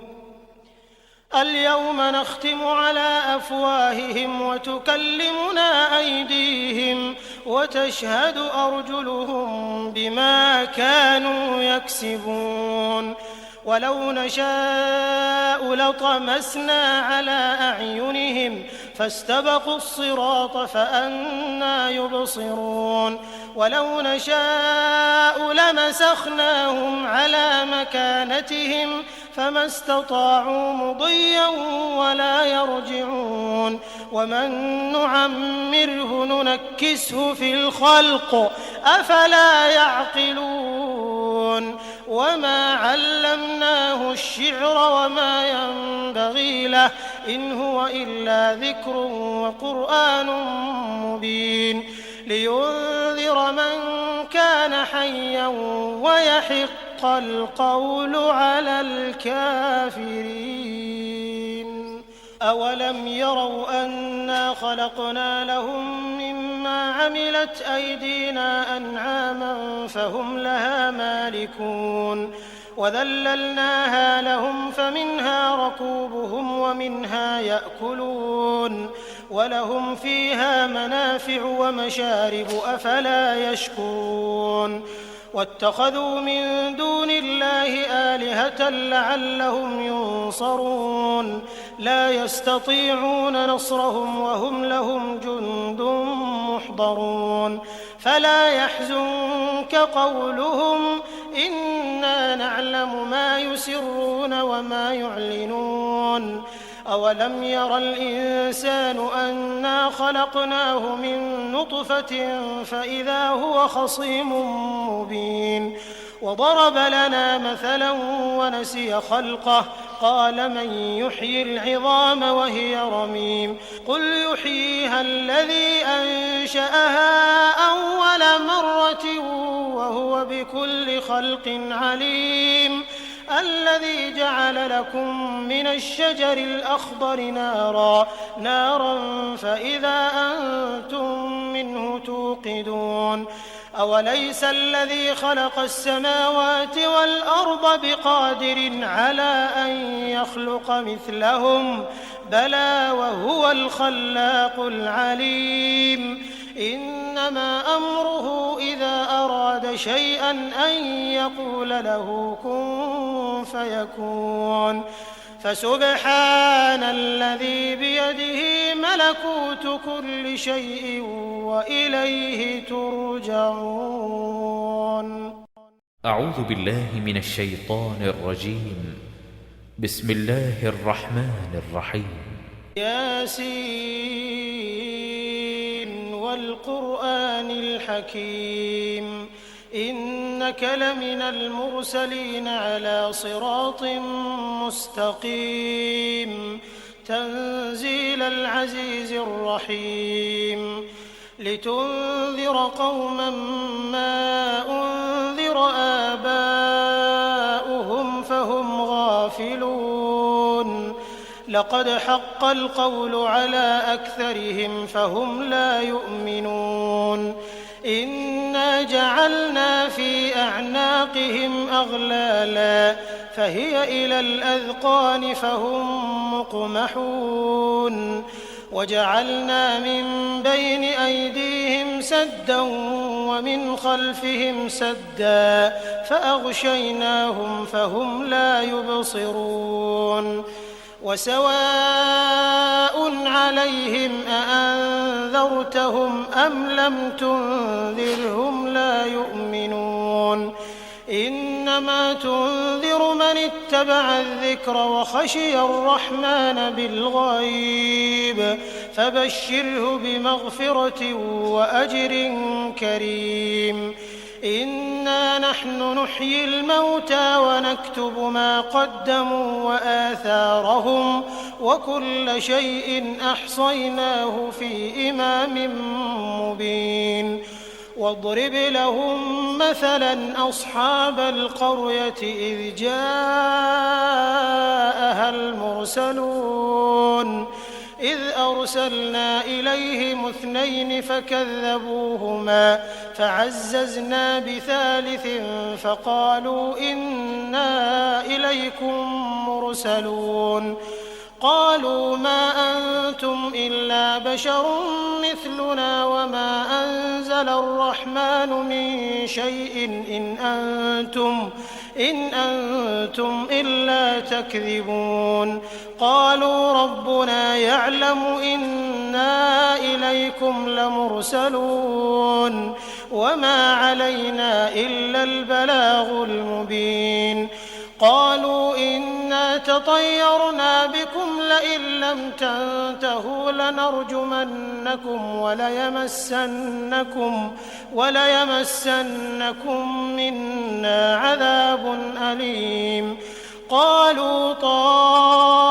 اليوم نختم على أفواههم وتكلمنا أيديهم وتشهد أرجلهم بما كانوا يكسبون ولو نشاء لطمسنا على أعينهم فاستبقوا الصراط فأنى يبصرون ولو نشاء لمسخناهم على مكانتهم فما استطاعوا مضيا ولا يرجعون ومن نعمره ننكسه في الخلق أفلا يعقلون وما علمناه الشعر وما ينبغي له إن هو إلا ذكر وقرآن مبين لينذر من كان حيا ويحق القول على الكافرين أولم يروا أنا خلقنا لهم مما عملت أيدينا أنعاما فهم لها مالكون وذللناها لهم فمنها ركوبهم ومنها يأكلون ولهم فيها منافع ومشارب أفلا يشكرون واتخذوا من دون الله آلهة لعلهم ينصرون لا يستطيعون نصرهم وهم لهم جند محضرون فلا يحزنك قولهم إنا نعلم ما يسرون وما يعلنون أولم ير الإنسان أنا خلقناه من نطفة فإذا هو خصيم مبين وضرب لنا مثلا ونسي خلقه قال من يحيي العظام وهي رميم قل يحييها الذي أنشأها أول مرة وهو بكل خلق عليم الذي جعل لكم من الشجر الأخضر نارا فإذا أنتم منه توقدون أوليس الذي خلق السماوات والأرض بقادر على أن يخلق مثلهم بلى وهو الخلاق العليم إنما أمره إذا أراد شيئا أن يقول له كن فيكون فسبحان الذي بيده ملكوت كل شيء وإليه ترجعون. أعوذ بالله من الشيطان الرجيم. بسم الله الرحمن الرحيم. ياسين والقرآن الحكيم إنك لمن المرسلين على صراط مستقيم تنزيل العزيز الرحيم لتنذر قوما ما أنذر آباؤهم فهم غافلون لقد حق القول على أكثرهم فهم لا يؤمنون إنا جعلنا في أعناقهم أغلالا فهي إلى الأذقان فهم مقمحون وجعلنا من بين أيديهم سدا ومن خلفهم سدا فأغشيناهم فهم لا يبصرون وسواء عليهم أأنذرتهم أم لم تنذرهم لا يؤمنون إنما تنذر من اتبع الذكر وخشي الرحمن بالغيب فبشره بمغفرة وأجر كريم إنا نحن نحيي الموتى ونكتب ما قدموا وآثارهم وكل شيء أحصيناه في إمام مبين واضرب لهم مثلا أصحاب القرية إذ جاءها المرسلون إذ أرسلنا إليهم 2 فكذبوهما فعززنا بثالث فقالوا إنا إليكم مرسلون قالوا ما أنتم إلا بشر مثلنا وما أنزل الرحمن من شيء إن أنتم إلا تكذبون قالوا ربنا يعلم إنا إليكم لمرسلون وما علينا إلا البلاغ المبين قالوا إنا تطيرنا بكم لئن لم تنتهوا لنرجمنكم وليمسنكم منا عذاب أليم قالوا طائركم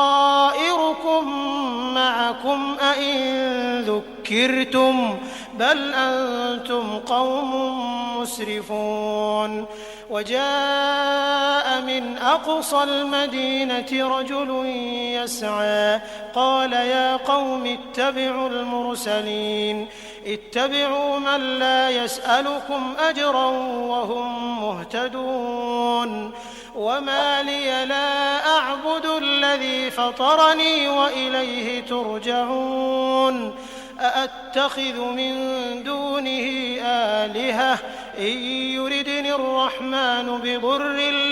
معكم أئن ذكرتم بل أنتم قوم مسرفون وجاء من أقصى المدينة رجل يسعى قال يا قوم اتبعوا المرسلين اتبعوا من لا يسألكم أجرا وهم مهتدون وما لي لا أعبد الذي فطرني وإليه ترجعون أأتخذ من دونه آلهة إن يردني الرحمن بضر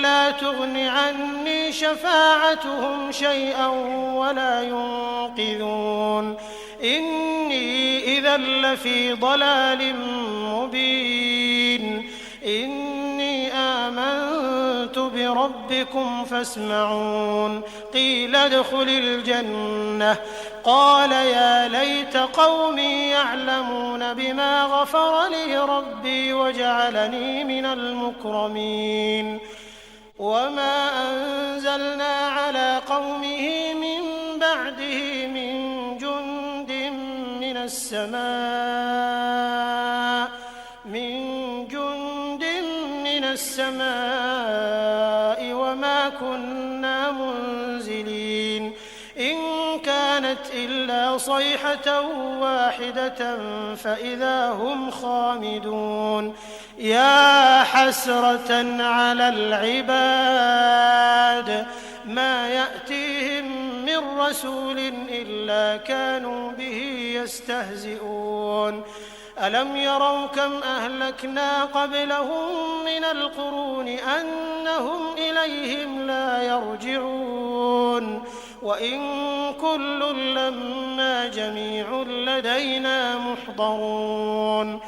لا تغن عني شفاعتهم شيئا ولا ينقذون إني إذا لفي ضلال مبين إني آمنت بربي ربكم فاسمعون قيل ادخل الجنة قال يا ليت قومي يعلمون بما غفر لي ربي وجعلني من المكرمين وما أنزلنا على قومه من بعده من جند من السماء وما كنا منزلين إن كانت إلا صيحة واحدة فإذا هم خامدون يا حسرة على العباد ما يأتيهم من رسول إلا كانوا به يستهزئون ألم يروا كم أهلكنا قبلهم من القرون أنهم إليهم لا يرجعون وإن كل لما جميع لدينا محضرون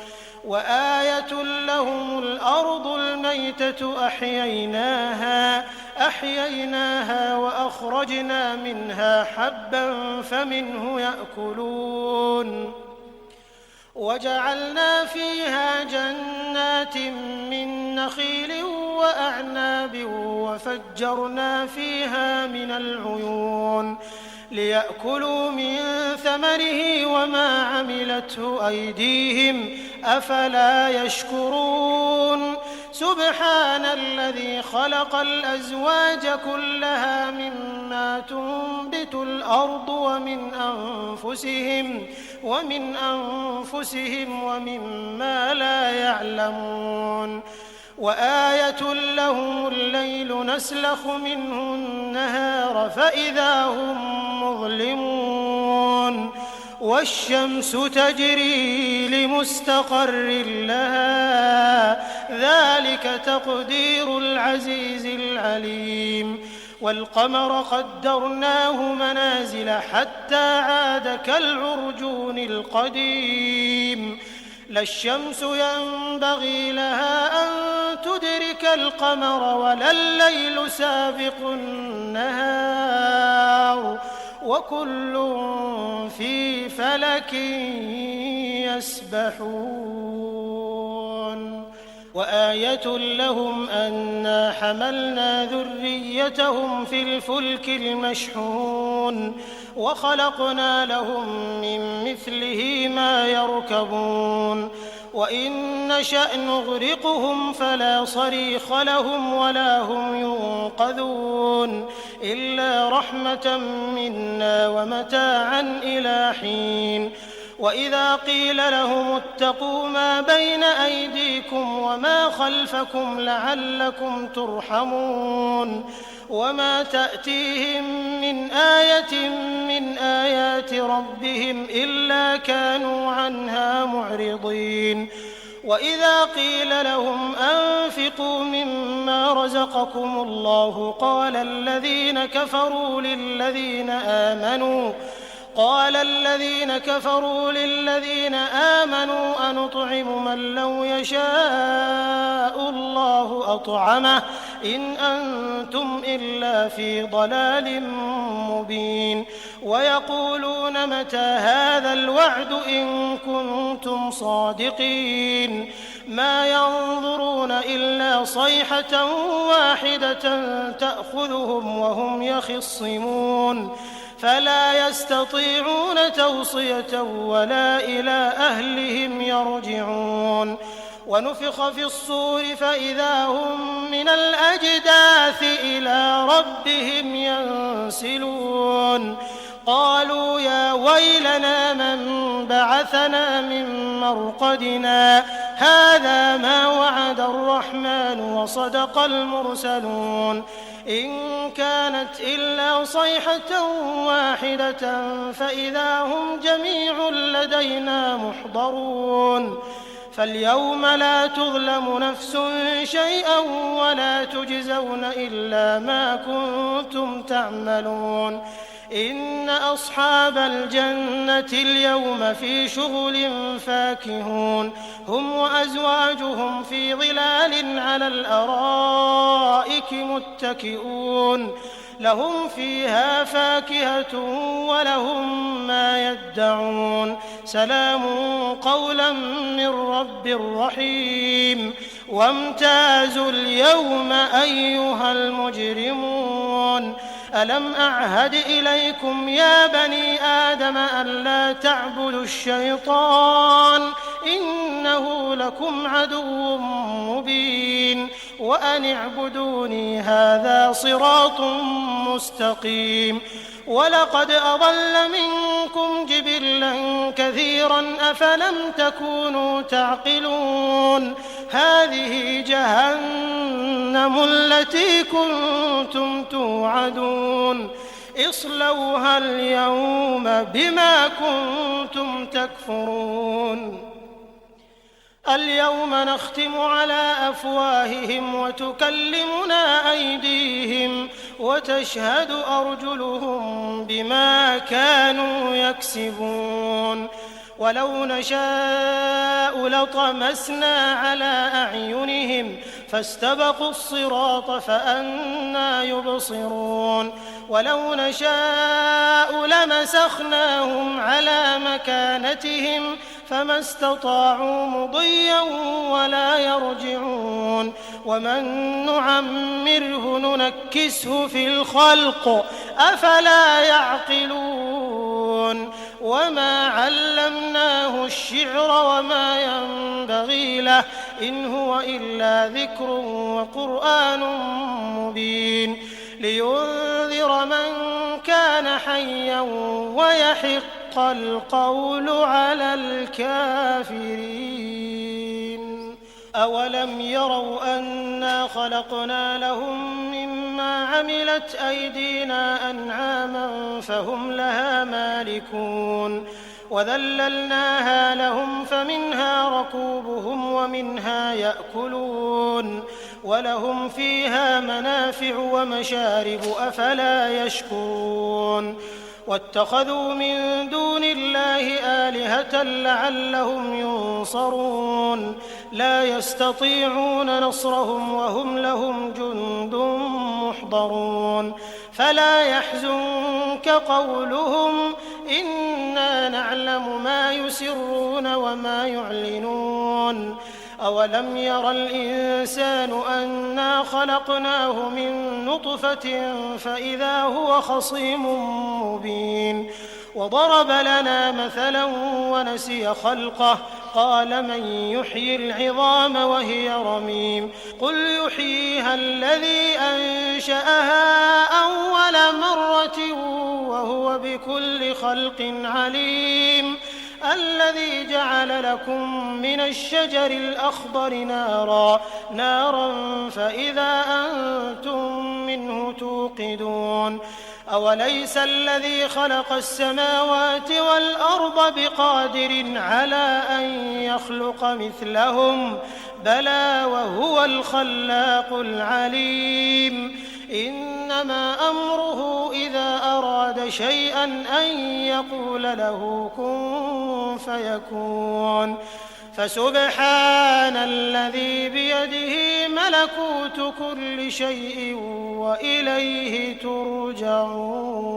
وآية لهم الأرض الميتة أحييناها وأخرجنا منها حبا فمنه يأكلون وجعلنا فيها جنات من نخيل وأعناب وفجرنا فيها من العيون ليأكلوا من ثمره وما عملته أيديهم أفلا يشكرون سبحان الذي خلق الأزواج كلها مما تنبت الأرض ومن أنفسهم ومما لا يعلمون وآية لهم الليل نسلخ منه النهار فإذا هم مظلمون والشمس تجري لمستقر لها ذلك تقدير العزيز العليم والقمر قدرناه منازل حتى عاد كالعرجون القديم لا الشمس ينبغي لها أن تدرك القمر ولا الليل سابق النهار وكل في فلك يسبحون وآية لهم أنا حملنا ذريتهم في الفلك المشحون وخلقنا لهم من مثله ما يركبون وإن نشأ نغرقهم فلا صريخ لهم ولا هم ينقذون إلا رحمة منا ومتاعا إلى حين وإذا قيل لهم اتقوا ما بين أيديكم وما خلفكم لعلكم ترحمون وما تأتيهم من آية من آيات ربهم إلا كانوا عنها معرضين وإذا قيل لهم أنفقوا مما رزقكم الله قال الذين كفروا للذين آمنوا أنطعم من لو يشاء الله أطعمه إن أنتم إلا في ضلال مبين ويقولون متى هذا الوعد إن كنتم صادقين ما ينظرون إلا صيحة واحدة تأخذهم وهم يخصمون فلا يستطيعون توصية ولا إلى أهلهم يرجعون ونفخ في الصور فإذا هم من الأجداث إلى ربهم ينسلون قالوا يا ويلنا من بعثنا من مرقدنا هذا ما وعد الرحمن وصدق المرسلون إن كانت إلا صيحة واحدة فإذا هم جميع لدينا محضرون فاليوم لا تظلم نفس شيئا ولا تجزون إلا ما كنتم تعملون إن أصحاب الجنة اليوم في شغل فاكهون هم وأزواجهم في ظلال على الأرائك متكئون لهم فيها فاكهة ولهم ما يدعون سلام قولا من رب رحيم وامتازوا اليوم أيها المجرمون ألم أعهد إليكم يا بني آدم ألا تعبدوا الشيطان إنه لكم عدو مبين وأن اعبدوني هذا صراط مستقيم ولقد أضل منكم جبلا كثيرا أفلم تكونوا تعقلون هذه جهنم التي كنتم توعدون اصلوها اليوم بما كنتم تكفرون اليوم نختم على أفواههم وتكلمنا أيديهم وتشهد أرجلهم بما كانوا يكسبون ولو نشاء لطمسنا على أعينهم فاستبقوا الصراط فأنى يبصرون ولو نشاء لمسخناهم على مكانتهم فما استطاعوا مضيا ولا يرجعون ومن نعمره ننكسه في الخلق أفلا يعقلون وما علمناه الشعر وما ينبغي له إن هو إلا ذكر وقرآن مبين لينذر من كان حيا ويحق القول على الكافرين أولم يروا أنا خلقنا لهم مما عملت أيدينا أنعاما فهم لها مالكون وذللناها لهم فمنها ركوبهم ومنها يأكلون ولهم فيها منافع ومشارب أفلا يشكرون واتخذوا من دون الله آلهة لعلهم ينصرون لا يستطيعون نصرهم وهم لهم جند محضرون فلا يحزنك قولهم إنا نعلم ما يسرون وما يعلنون أولم ير الإنسان أنا خلقناه من نطفة فإذا هو خصيم مبين وضرب لنا مثلا ونسي خلقه قال من يحيي العظام وهي رميم قل يحييها الذي أنشأها أول مرة وهو بكل خلق عليم الذي جعل لكم من الشجر الأخضر نارا فإذا أنتم منه توقدون أوليس الذي خلق السماوات والأرض بقادر على أن يخلق مثلهم بلى وهو الخلاق العليم إنما أمره إذا أراد شيئا أن يقول له كن فيكون فسبحان الذي بيده ملكوت كل شيء وإليه ترجعون